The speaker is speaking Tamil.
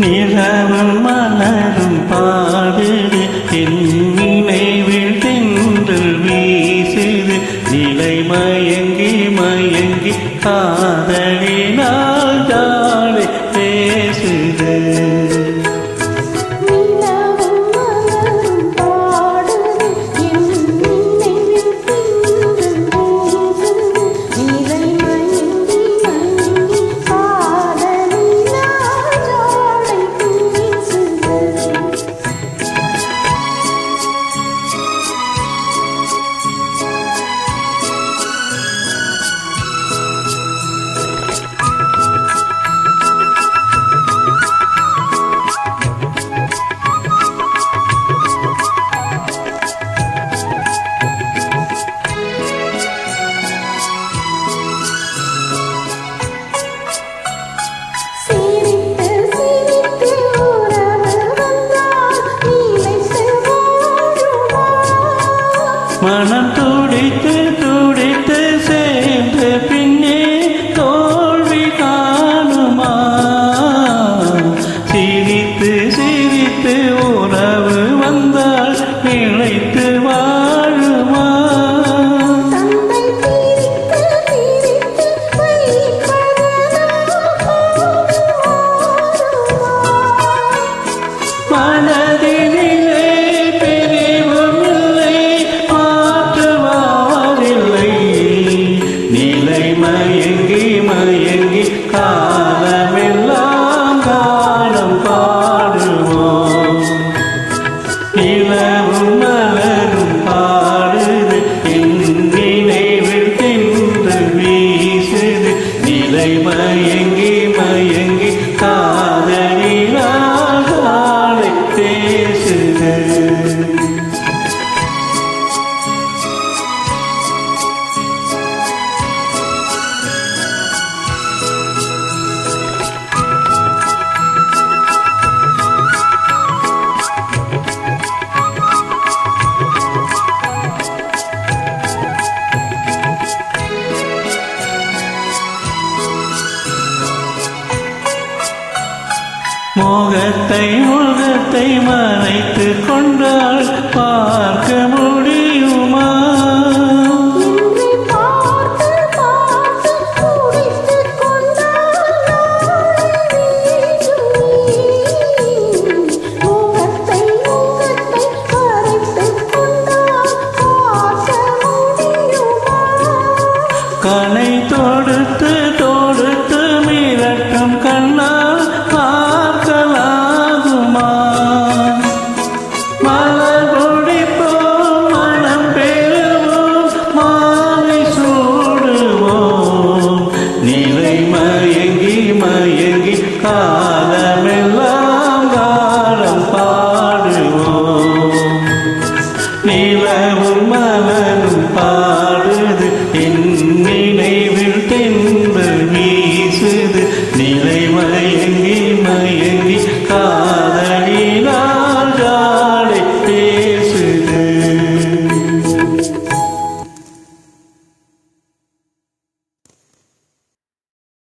நிலவும் மலரும் பாடுது என் நினைவில் தென்றல் வீசுது நிலை மயங்கி மயங்கி காதலினால் ஜாடை பேசுது மனம் துடித்து துடித்து சேர்ந்து பின்னே தோல்வி காணுமா சிரித்து சிரித்து உறவு வந்தால் நிலைத்து வாழுமா மனதினிலே பிரிவும் இல்லை மாற்றுவாரில்லை நிலை மயங்கி மயங்கி காலமெல்லாம் காலம் பாடுவோம் நிலவும் மலரும் பாடுது என் நினைவில் தென்று வீசுது நிலை மயங்கி மயங்கி காதலினால் காலை பேசுது மோகத்தை முகத்தை மறைத்து கொண்டால் பார்க்க முடியுமா கனை தொடுத்து தொடுத்து மிரட்டும் கண்ணால் பார்க்கலாகுமா மலர் குடிப்போம் மனம் பெறுவோம் மாலை சூடுவோம் நிலை மயங்கி மயங்கி காலமெல்லாம் காலம் பாடுவோம் நிலவு